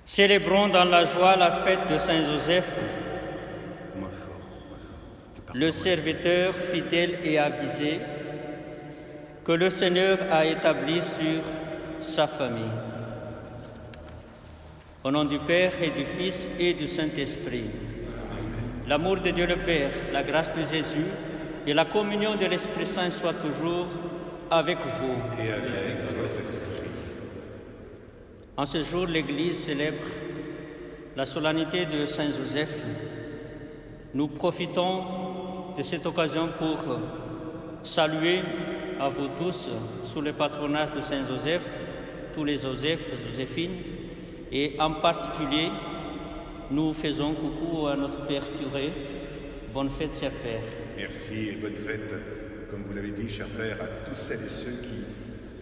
Célébrons dans la joie la fête de Saint Joseph, le serviteur fidèle et avisé que le Seigneur a établi sur sa famille. Au nom du Père et du Fils et du Saint-Esprit, l'amour de Dieu le Père, la grâce de Jésus et la communion de l'Esprit Saint soient toujours avec vous. Et avec votre esprit. En ce jour, l'Église célèbre la solennité de Saint Joseph. Nous profitons de cette occasion pour saluer à vous tous, sous le patronage de Saint Joseph, tous les Joseph, Joséphine, et en particulier, nous faisons coucou à notre Père curé. Bonne fête, cher Père. Merci et bonne fête, comme vous l'avez dit, cher Père, à tous celles et ceux qui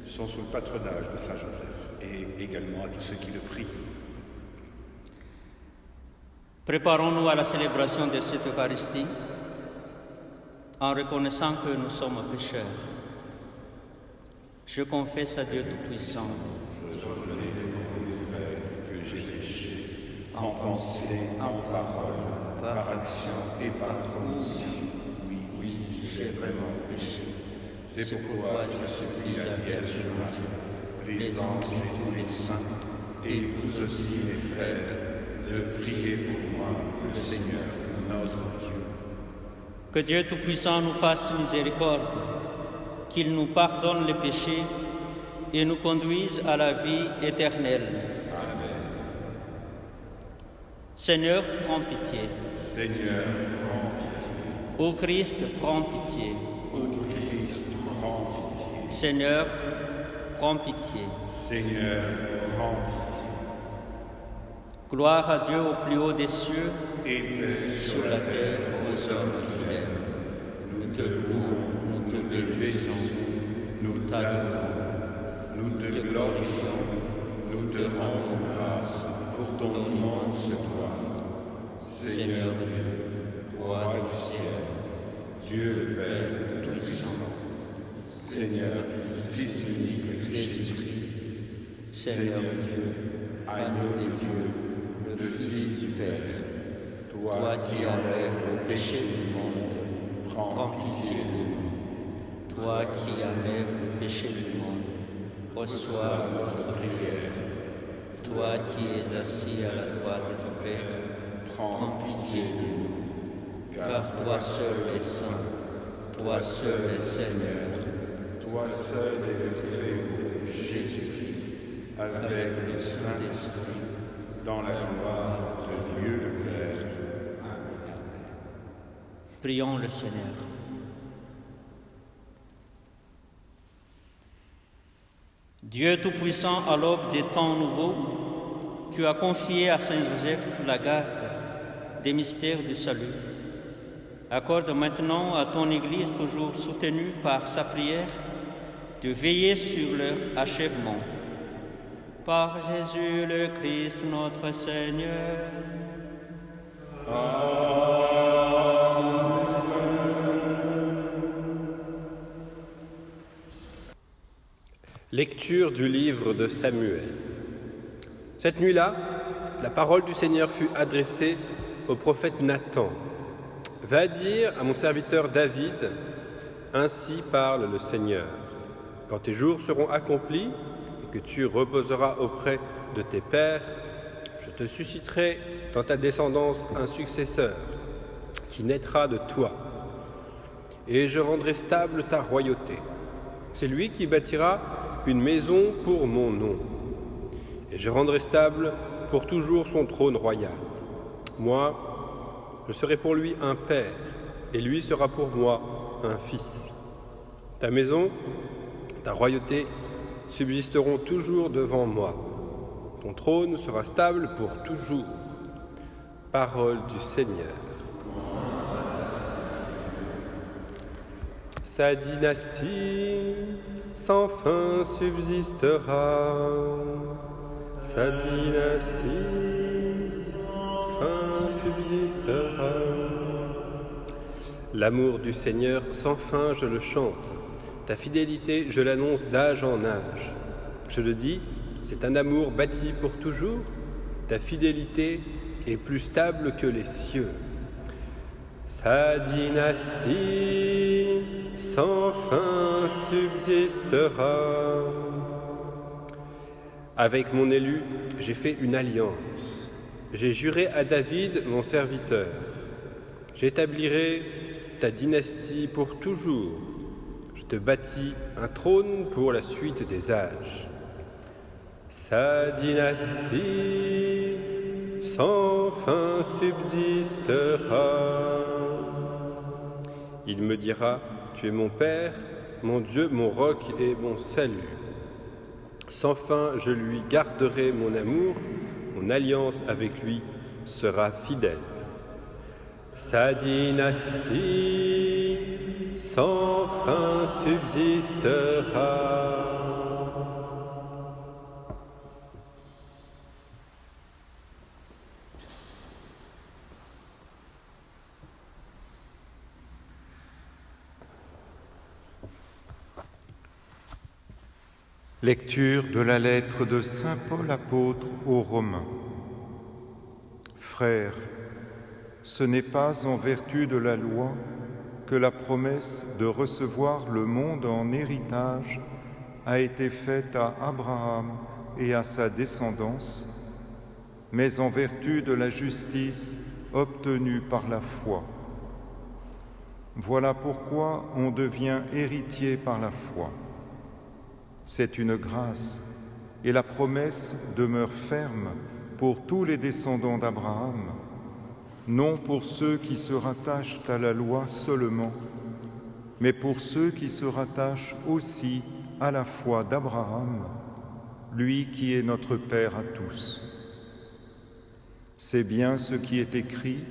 sont sous le patronage de Saint Joseph et également à tous ceux qui le prient. Préparons-nous à la célébration de cette Eucharistie en reconnaissant que nous sommes pécheurs. Je confesse à Dieu Tout-Puissant Je reconnais que j'ai péché en pensée, en parole, par action et par commission. Oui, j'ai vraiment péché. C'est pourquoi je supplie la Vierge Marie, les anges et tous les saints, et vous aussi, mes frères, de prier pour moi, le Seigneur, notre Dieu. Que Dieu Tout-Puissant nous fasse miséricorde, qu'il nous pardonne les péchés et nous conduise à la vie éternelle. Amen. Seigneur, prends pitié. Seigneur, prends pitié. Ô Christ, prends pitié. Ô Christ, prends pitié. Seigneur, prends pitié. Seigneur, prends pitié. Gloire à Dieu au plus haut des cieux Et paix sur la terre aux hommes qui l'aiment. Nous te louons, nous te bénissons, nous t'adorons, nous te glorifions, nous te rendons grâce pour ton immense gloire. Seigneur Dieu, Roi du ciel, Dieu le Père Tout-Puissant, Seigneur du Fils unique de Jésus-Christ, Seigneur Dieu, agneau de Dieu, le Fils du Père, toi qui enlèves le péché du monde, prends pitié de nous. Toi qui enlèves le péché du monde, reçois notre prière. Toi qui es assis à la droite du Père, prends pitié de nous. Car toi seul es saint, toi seul es Seigneur, toi seul est le Très-Haut, Jésus-Christ, avec le Saint-Esprit, dans la gloire de Dieu le Père. Amen. Prions le Seigneur. Dieu Tout-Puissant, à l'aube des temps nouveaux, tu as confié à Saint Joseph la garde des mystères du salut. Accorde maintenant à ton Église, toujours soutenue par sa prière, de veiller sur leur achèvement. Par Jésus le Christ, notre Seigneur. Lecture du livre de Samuel. Cette nuit-là, la parole du Seigneur fut adressée au prophète Nathan. « Va dire à mon serviteur David, ainsi parle le Seigneur. Quand tes jours seront accomplis et que tu reposeras auprès de tes pères, je te susciterai dans ta descendance un successeur qui naîtra de toi, et je rendrai stable ta royauté. C'est lui qui bâtira une maison pour mon nom, et je rendrai stable pour toujours son trône royal. Moi, je serai pour lui un père, et lui sera pour moi un fils. Ta maison, ta royauté subsisteront toujours devant moi. Ton trône sera stable pour toujours. » Parole du Seigneur. Sa dynastie sans fin subsistera. Sa dynastie sans fin subsistera. L'amour du Seigneur sans fin, je le chante. Ta fidélité, je l'annonce d'âge en âge. Je le dis, c'est un amour bâti pour toujours. ta fidélité est plus stable que les cieux. Sa dynastie sans fin subsistera. Avec mon élu, j'ai fait une alliance. J'ai juré à David, mon serviteur. J'établirai ta dynastie pour toujours. Je te bâtis un trône pour la suite des âges. Sa dynastie sans fin subsistera. Il me dira, tu es mon Père, mon Dieu, mon roc et mon salut. Sans fin, je lui garderai mon amour, mon alliance avec lui sera fidèle. Sa dynastie sans fin subsistera. Lecture de la lettre de saint Paul apôtre aux Romains. Frères, ce n'est pas en vertu de la loi que la promesse de recevoir le monde en héritage a été faite à Abraham et à sa descendance, mais en vertu de la justice obtenue par la foi. Voilà pourquoi on devient héritier par la foi. C'est une grâce, et la promesse demeure ferme pour tous les descendants d'Abraham, non pour ceux qui se rattachent à la loi seulement, mais pour ceux qui se rattachent aussi à la foi d'Abraham, lui qui est notre Père à tous. C'est bien ce qui est écrit :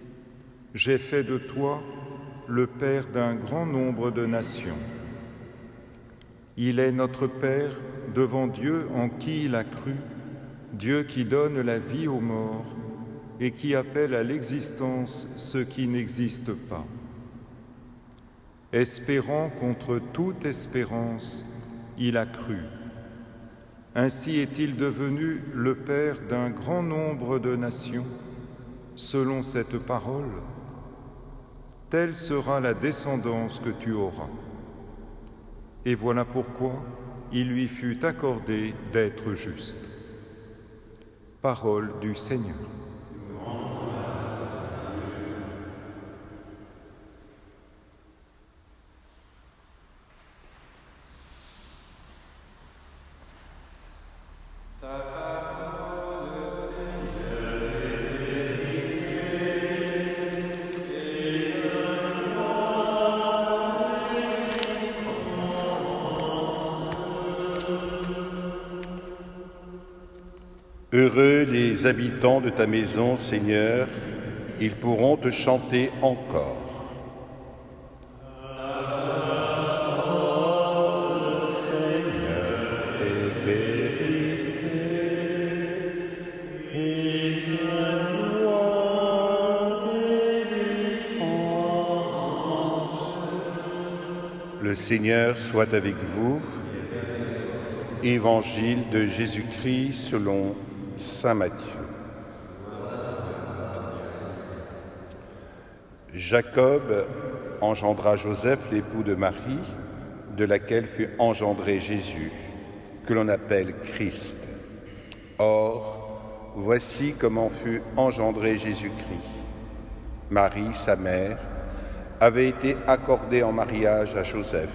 « J'ai fait de toi le Père d'un grand nombre de nations ». Il est notre Père devant Dieu en qui il a cru, Dieu qui donne la vie aux morts et qui appelle à l'existence ce qui n'existe pas. Espérant contre toute espérance, il a cru. Ainsi est-il devenu le Père d'un grand nombre de nations, selon cette parole : « Telle sera la descendance que tu auras. » Et voilà pourquoi il lui fut accordé d'être juste. Parole du Seigneur. Heureux les habitants de ta maison, Seigneur, ils pourront te chanter encore. Seigneur est vérité et ta loi délivrance. Le Seigneur soit avec vous. Évangile de Jésus-Christ selon Saint Matthieu. Jacob engendra Joseph, l'époux de Marie, de laquelle fut engendré Jésus, que l'on appelle Christ. Or, voici comment fut engendré Jésus-Christ. Marie, sa mère, avait été accordée en mariage à Joseph.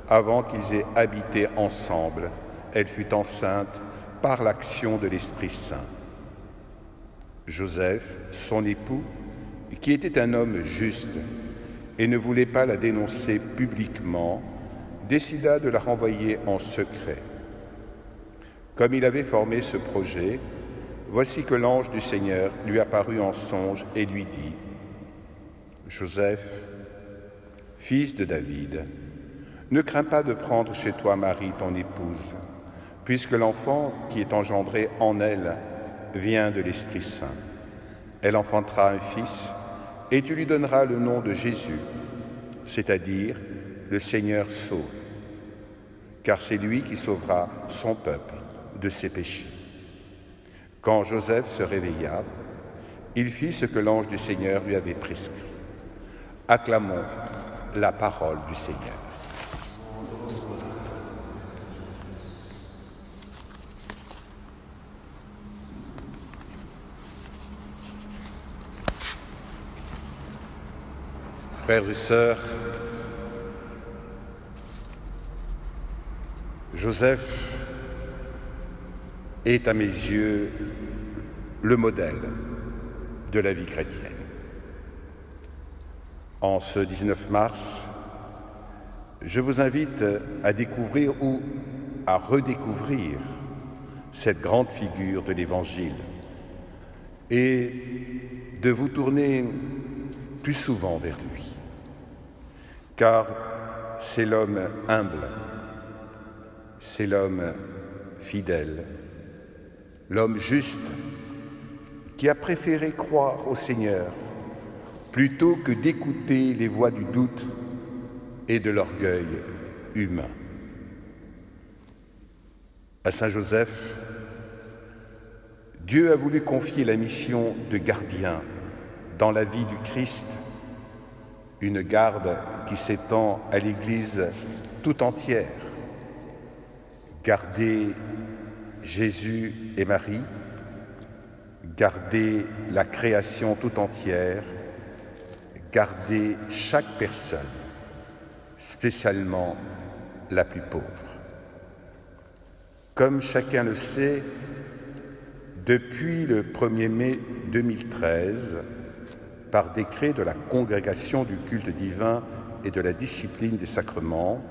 Avant qu'ils aient habité ensemble, elle fut enceinte par l'action de l'Esprit Saint. Joseph, son époux, qui était un homme juste et ne voulait pas la dénoncer publiquement, décida de la renvoyer en secret. Comme il avait formé ce projet, voici que l'ange du Seigneur lui apparut en songe et lui dit : « Joseph, fils de David, ne crains pas de prendre chez toi Marie, ton épouse, puisque l'enfant qui est engendré en elle vient de l'Esprit Saint. Elle enfantera un fils, et tu lui donneras le nom de Jésus, c'est-à-dire le Seigneur sauve, car c'est lui qui sauvera son peuple de ses péchés. Quand Joseph se réveilla, il fit ce que l'ange du Seigneur lui avait prescrit. Acclamons la parole du Seigneur. Frères et sœurs, Joseph est à mes yeux le modèle de la vie chrétienne. En ce 19 mars, je vous invite à découvrir ou à redécouvrir cette grande figure de l'Évangile et de vous tourner plus souvent vers lui, car c'est l'homme humble, c'est l'homme fidèle, l'homme juste qui a préféré croire au Seigneur plutôt que d'écouter les voix du doute et de l'orgueil humain. À Saint Joseph, Dieu a voulu confier la mission de gardien dans la vie du Christ, une garde qui s'étend à l'Église tout entière. Garder Jésus et Marie, garder la création tout entière, garder chaque personne, spécialement la plus pauvre. Comme chacun le sait, depuis le 1er mai 2013, par décret de la Congrégation du culte divin et de la discipline des sacrements,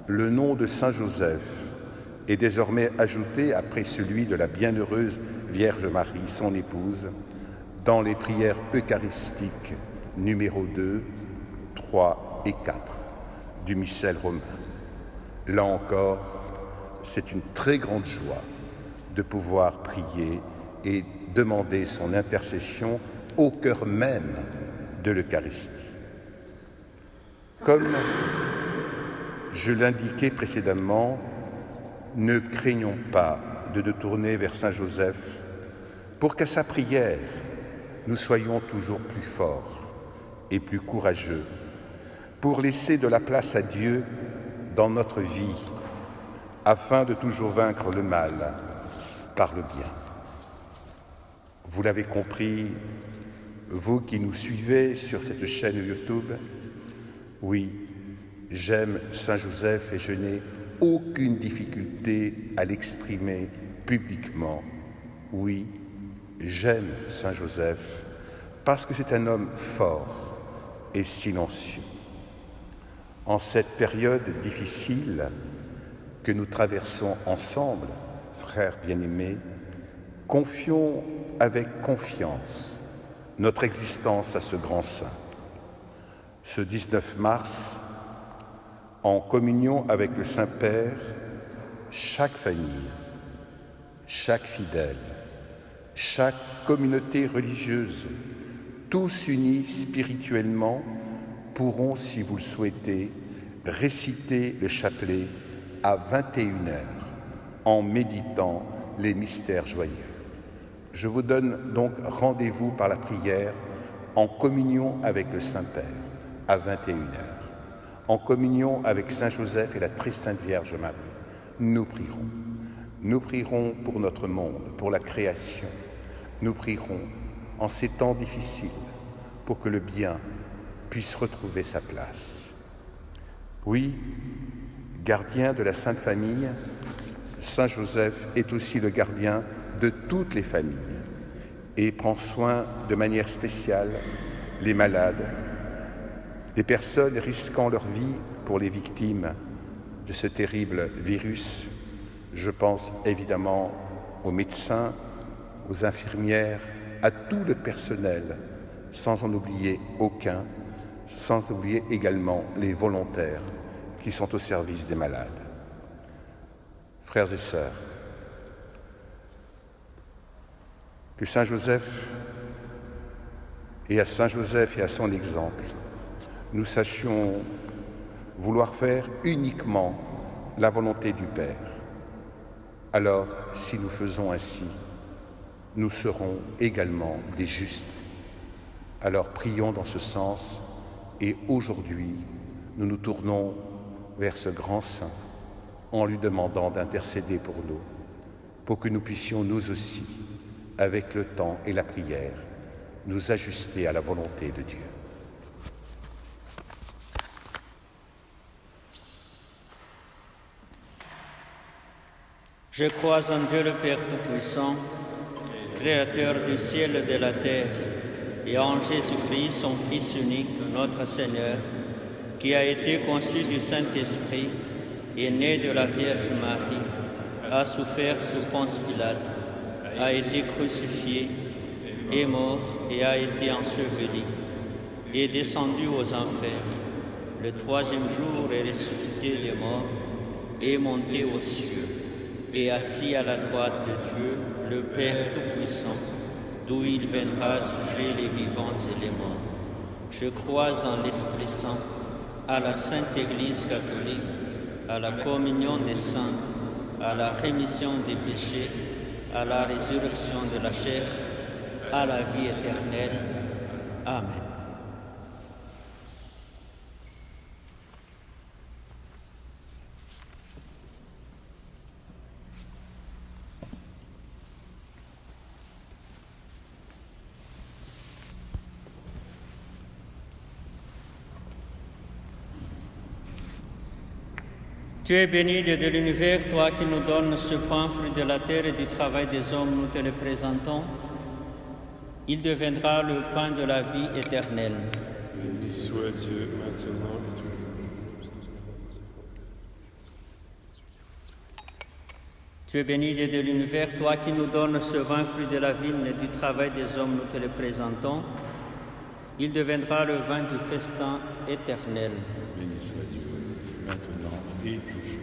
le nom de Saint Joseph est désormais ajouté après celui de la bienheureuse Vierge Marie, son épouse, dans les prières eucharistiques numéro 2, 3 et 4 du missel romain. Là encore, c'est une très grande joie de pouvoir prier et demander son intercession au cœur même de l'Eucharistie. Comme je l'indiquais précédemment, ne craignons pas de nous tourner vers Saint Joseph pour qu'à sa prière, nous soyons toujours plus forts et plus courageux pour laisser de la place à Dieu dans notre vie afin de toujours vaincre le mal par le bien. Vous l'avez compris, vous qui nous suivez sur cette chaîne YouTube, oui, j'aime Saint Joseph et je n'ai aucune difficulté à l'exprimer publiquement. Oui, j'aime Saint Joseph parce que c'est un homme fort et silencieux. En cette période difficile que nous traversons ensemble, frères bien-aimés, confions avec confiance notre existence à ce grand saint. Ce 19 mars, en communion avec le Saint-Père, chaque famille, chaque fidèle, chaque communauté religieuse, tous unis spirituellement, pourront, si vous le souhaitez, réciter le chapelet à 21h en méditant les mystères joyeux. Je vous donne donc rendez-vous par la prière en communion avec le Saint-Père à 21h, en communion avec Saint Joseph et la très sainte Vierge Marie. Nous prierons. Nous prierons pour notre monde, pour la création. Nous prierons en ces temps difficiles pour que le bien puisse retrouver sa place. Oui, gardien de la Sainte Famille, Saint Joseph est aussi le gardien de toutes les familles et prend soin de manière spéciale les malades, les personnes risquant leur vie pour les victimes de ce terrible virus. Je pense évidemment aux médecins, aux infirmières, à tout le personnel, sans en oublier aucun, sans oublier également les volontaires qui sont au service des malades. Frères et sœurs, que Saint Joseph, et à Saint Joseph et à son exemple, nous sachions vouloir faire uniquement la volonté du Père. Alors, si nous faisons ainsi, nous serons également des justes. Alors prions dans ce sens et aujourd'hui, nous nous tournons vers ce grand saint en lui demandant d'intercéder pour nous, pour que nous puissions nous aussi, avec le temps et la prière, nous ajuster à la volonté de Dieu. Je crois en Dieu le Père Tout-Puissant, Créateur du ciel et de la terre, et en Jésus-Christ, son Fils unique, notre Seigneur, qui a été conçu du Saint-Esprit, est né de la Vierge Marie, a souffert sous Ponce Pilate, a été crucifié, est mort et a été enseveli, est descendu aux enfers. Le troisième jour est ressuscité des morts, est monté aux cieux, et assis à la droite de Dieu, le Père Tout-Puissant, d'où il viendra juger les vivants et les morts. Je crois en l'Esprit Saint, à la Sainte Église catholique, à la communion des saints, à la rémission des péchés, à la résurrection de la chair, à la vie éternelle. Amen. Tu es béni Dieu de l'univers, toi qui nous donnes ce pain, fruit de la terre et du travail des hommes, nous te le présentons. Il deviendra le pain de la vie éternelle. Béni soit Dieu maintenant et toujours. Tu es béni Dieu de l'univers, toi qui nous donnes ce vin, fruit de la vigne et du travail des hommes, nous te le présentons. Il deviendra le vin du festin éternel. Béni soit Dieu maintenant et toujours.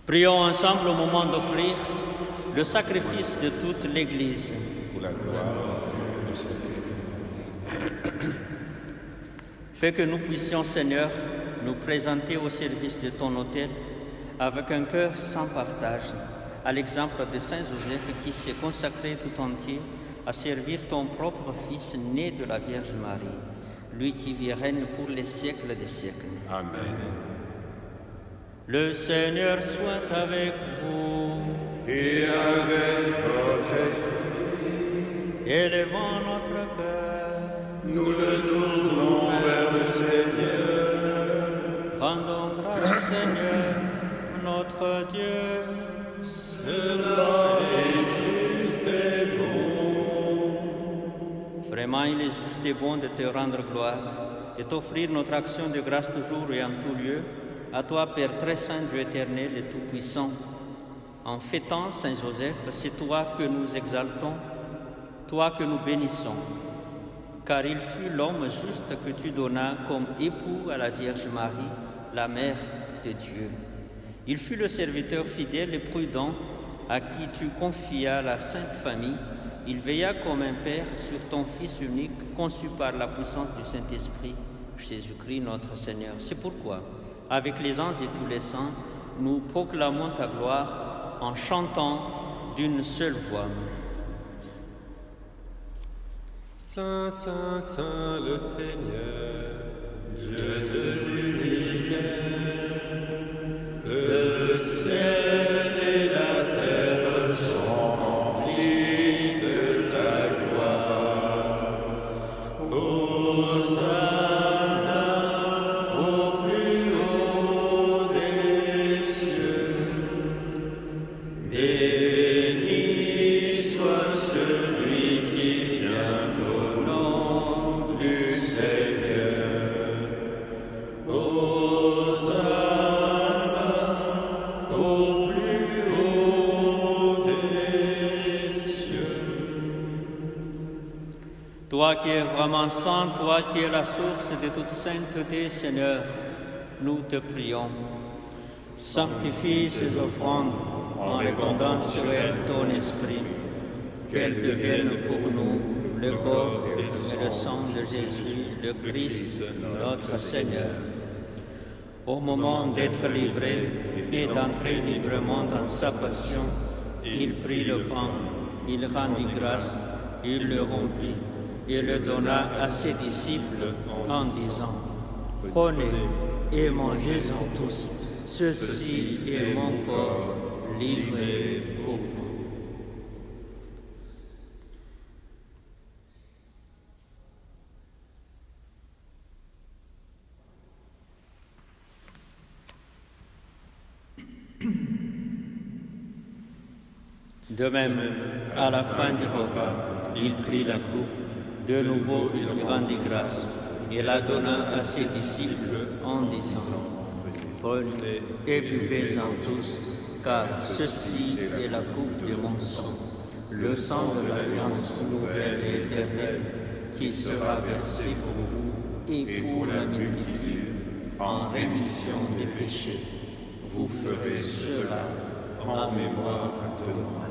Prions ensemble au moment d'offrir le sacrifice de toute l'Église. Pour la gloire de Seigneur. Fais que nous puissions, Seigneur, nous présenter au service de ton autel avec un cœur sans partage, à l'exemple de Saint Joseph qui s'est consacré tout entier à servir ton propre Fils né de la Vierge Marie, lui qui vit et règne pour les siècles des siècles. Amen. Le Seigneur soit avec vous. Et avec votre esprit, Élevons notre cœur. nous le tournons vers le Seigneur. Rendons grâce au Seigneur, notre Dieu. Cela est juste et bon. Vraiment, il est juste et bon de te rendre gloire, de t'offrir notre action de grâce toujours et en tout lieu, à toi, Père très saint, Dieu éternel et tout-puissant. En fêtant Saint Joseph, c'est toi que nous exaltons, toi que nous bénissons, car il fut l'homme juste que tu donnas comme époux à la Vierge Marie, la Mère de Dieu. Il fut le serviteur fidèle et prudent à qui tu confias la Sainte Famille. Il veilla comme un Père sur ton Fils unique, conçu par la puissance du Saint-Esprit, Jésus-Christ notre Seigneur. C'est pourquoi, avec les anges et tous les saints, nous proclamons ta gloire en chantant d'une seule voix. Saint, Saint, Saint, le Seigneur, Dieu de l'univers, le ciel et la terre sont remplis de ta gloire. Hosanna au plus haut des cieux. Béni soit celui qui vient au nom du Seigneur. Hosanna au plus haut des cieux. Toi qui es vraiment saint, toi qui es la source de toute sainteté, Seigneur, nous te prions. Sanctifie ces offrandes en répandant sur elles ton esprit, qu'elles deviennent pour nous le corps et le sang de Jésus, le Christ, notre Seigneur. Au moment d'être livré et d'entrer librement dans sa passion, il prit le pain, il rendit grâce, il le rompit et le donna à ses disciples en disant: Prenez et mangez-en tous, ceci est mon corps livré pour vous. De même, à la fin du repas, il prit la coupe. De nouveau, il rendit grâce et la donna à ses disciples en disant: Prenez et buvez-en tous, car ceci est la coupe de mon sang, le sang de l'alliance nouvelle et éternelle, qui sera versé pour vous et pour la multitude en rémission des péchés. Vous ferez cela en mémoire de moi.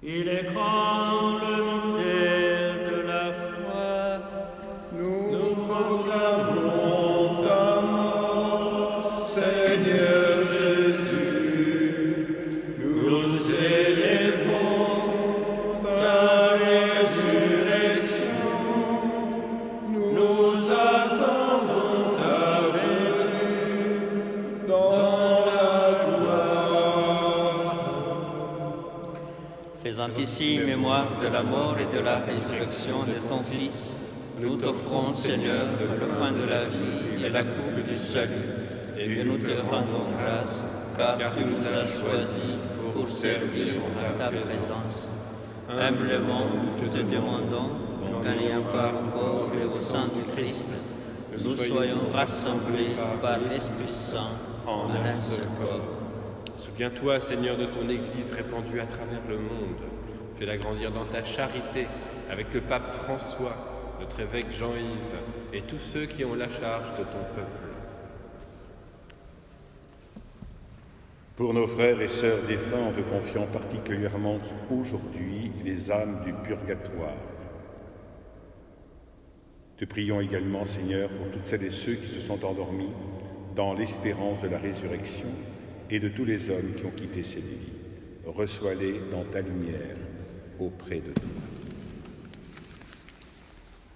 Il est grand le mystère de la foi. Nous proclamons ta mort, Seigneur Jésus. Nous célébrons ta résurrection. Nous attendons ta venue dans la gloire. Faisant ici mémoire de la mort et de la résurrection de ton Fils, nous t'offrons, Seigneur, le pain de la vie et la coupe du salut, et nous te rendons grâce, car tu nous as choisis pour servir à ta présence. Humblement, nous te demandons qu'en n'ayant pas encore au sang du Christ, nous soyons rassemblés par l'Esprit Saint en un seul corps. Souviens-toi, Seigneur, de ton Église répandue à travers le monde. Fais-la grandir dans ta charité avec le pape François, notre évêque Jean-Yves et tous ceux qui ont la charge de ton peuple. Pour nos frères et sœurs défunts, en te confiant particulièrement aujourd'hui les âmes du purgatoire. Te prions également, Seigneur, pour toutes celles et ceux qui se sont endormis dans l'espérance de la résurrection et de tous les hommes qui ont quitté cette vie. Reçois-les dans ta lumière, auprès de toi.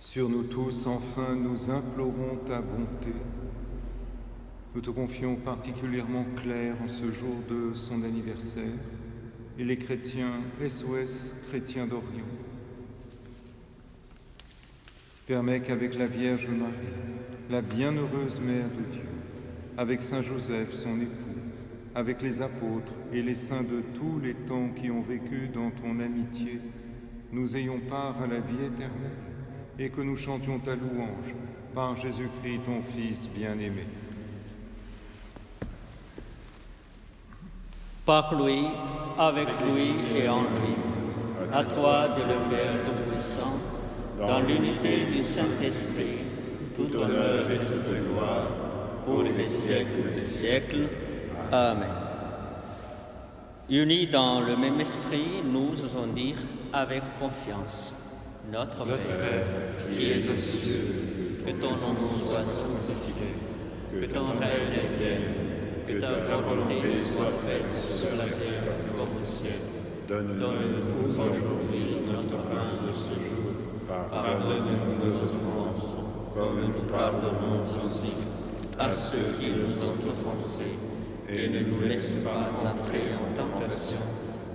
Sur nous tous, enfin, nous implorons ta bonté. Nous te confions particulièrement Claire en ce jour de son anniversaire et les chrétiens SOS Chrétiens d'Orient. Permets qu'avec la Vierge Marie, la bienheureuse Mère de Dieu, avec Saint Joseph, son époux, avec les apôtres et les saints de tous les temps qui ont vécu dans ton amitié, nous ayons part à la vie éternelle et que nous chantions ta louange par Jésus-Christ, ton Fils bien-aimé. Par lui, avec lui et en lui, à toi, Dieu le Père Tout-Puissant, dans l'unité du Saint-Esprit, tout honneur et toute gloire, pour les siècles des siècles. Amen. Unis dans le même esprit, nous osons dire avec confiance: Notre Père, qui es aux cieux, que ton nom soit sanctifié, que ton règne vienne, que ta volonté soit faite sur la terre comme au ciel. Donne-nous aujourd'hui notre pain de ce jour. Pardonne-nous nos offenses, comme nous pardonnons aussi à ceux qui nous ont offensés. Et ne nous laisse pas entrer en tentation,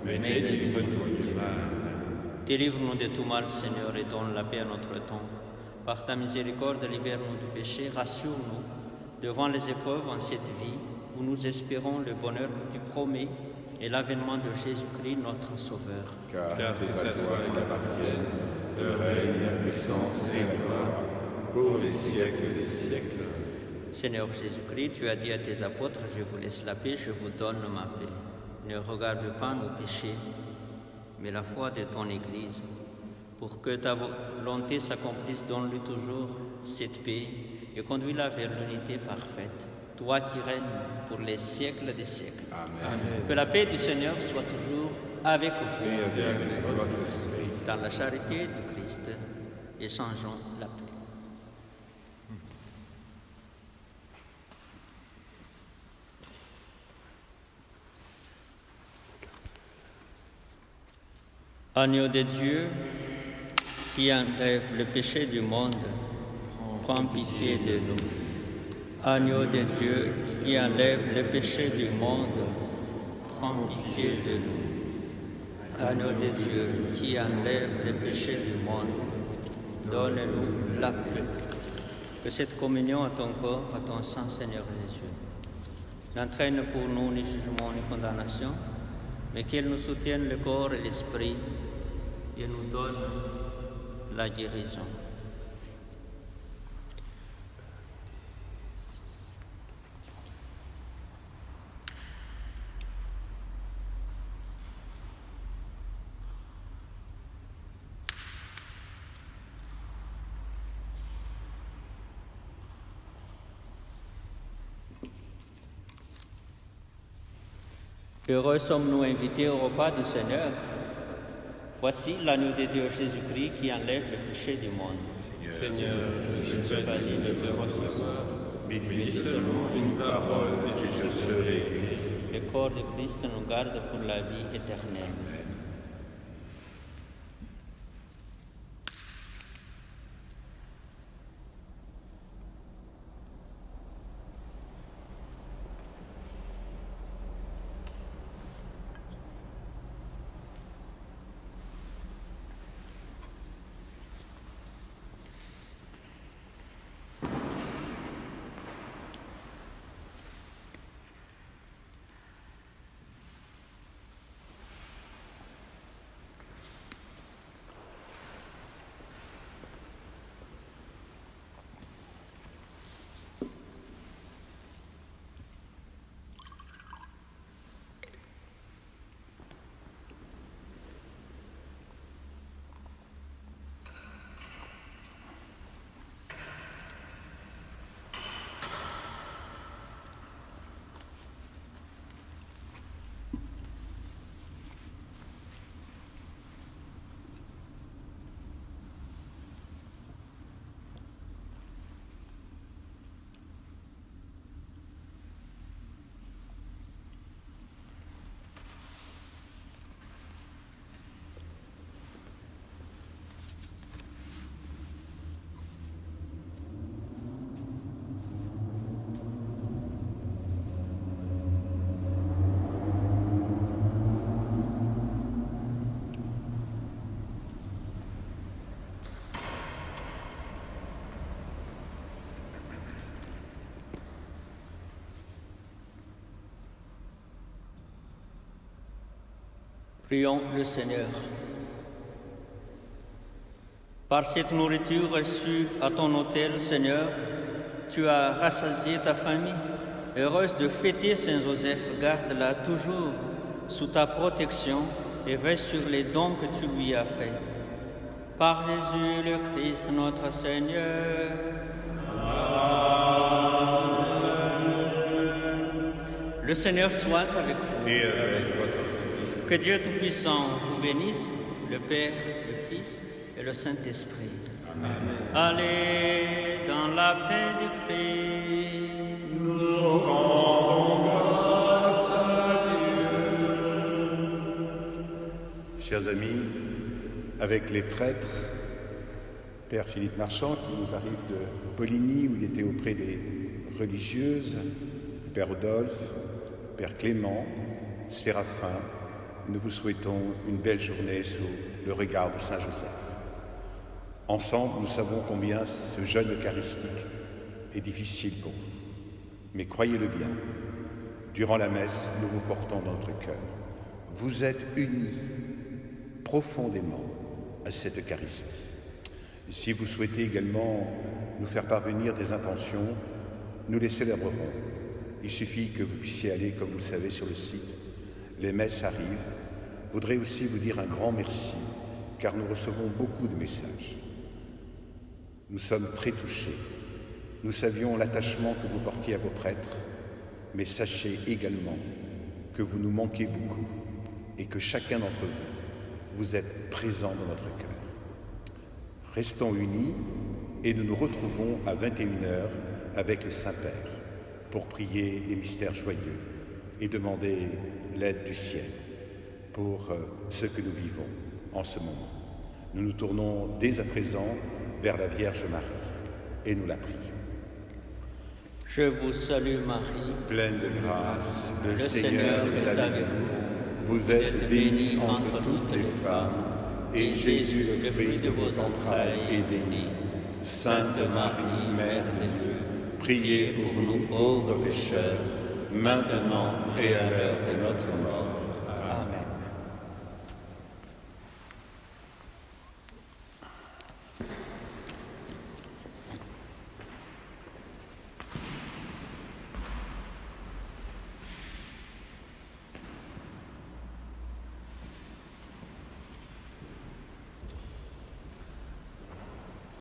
mais délivre-nous du mal. Délivre-nous de tout mal, Seigneur, et donne la paix à notre temps. Par ta miséricorde, libère-nous du péché, rassure-nous devant les épreuves en cette vie, où nous espérons le bonheur que tu promets et l'avènement de Jésus-Christ, notre Sauveur. Car c'est à toi qu'appartiennent le règne, la puissance et la gloire, pour les siècles des siècles. Seigneur Jésus-Christ, tu as dit à tes apôtres, je vous laisse la paix, je vous donne ma paix. Ne regarde pas nos péchés, mais la foi de ton Église. Pour que ta volonté s'accomplisse, donne-lui toujours cette paix et conduis-la vers l'unité parfaite. Toi qui règnes pour les siècles des siècles. Amen. Que la paix du Seigneur soit toujours avec vous. Et avec votre esprit. Dans la charité du Christ, échangeons la paix. Agneau de Dieu, qui enlève le péché du monde, prends pitié de nous. Agneau de Dieu, qui enlève le péché du monde, prends pitié de nous. Agneau de Dieu, qui enlève le péché du monde, donne-nous la paix. Que cette communion à ton corps, à ton sang, Seigneur Jésus, n'entraîne pour nous ni jugement ni condamnation, mais qu'elle nous soutienne le corps et l'esprit et nous donne la guérison. Heureux sommes-nous invités au repas du Seigneur. Voici l'agneau de Dieu Jésus-Christ qui enlève le péché du monde. Seigneur, je ne suis pas digne de te recevoir, mais dis seulement une parole et je serai guéri. Le corps de Christ nous garde pour la vie éternelle. Prions le Seigneur. Par cette nourriture reçue à ton autel, Seigneur, tu as rassasié ta famille. Heureuse de fêter Saint Joseph, garde-la toujours sous ta protection et veille sur les dons que tu lui as faits. Par Jésus le Christ, notre Seigneur. Amen. Le Seigneur soit avec vous. Et avec votre esprit. Que Dieu Tout-Puissant vous bénisse, le Père, le Fils et le Saint-Esprit. Amen. Allez dans la paix du Christ. Nous rendons grâce à Dieu. Chers amis, avec les prêtres, Père Philippe Marchand, qui nous arrive de Poligny, où il était auprès des religieuses, Père Rodolphe, Père Clément, Séraphin, nous vous souhaitons une belle journée sous le regard de Saint Joseph. Ensemble, nous savons combien ce jeûne eucharistique est difficile pour vous. Mais croyez-le bien, durant la messe, nous vous portons dans notre cœur. Vous êtes unis profondément à cette Eucharistie. Si vous souhaitez également nous faire parvenir des intentions Nous les célébrerons. Il suffit que vous puissiez aller, comme vous le savez, sur le site. Les messes arrivent. Je voudrais aussi vous dire un grand merci, car nous recevons beaucoup de messages. Nous sommes très touchés. Nous savions l'attachement que vous portiez à vos prêtres, mais sachez également que vous nous manquez beaucoup et que chacun d'entre vous, vous êtes présent dans notre cœur. Restons unis et nous nous retrouvons à 21h avec le Saint-Père pour prier les mystères joyeux et demander l'aide du ciel pour ce que nous vivons en ce moment. Nous nous tournons dès à présent vers la Vierge Marie et nous la prions. Je vous salue Marie, Pleine de grâce, le Seigneur est avec vous. Vous êtes bénie entre toutes les femmes, et Jésus, le fruit de vos entrailles, est béni. Sainte Marie, Mère de Dieu, priez pour nous pauvres pécheurs, maintenant et à l'heure de notre mort.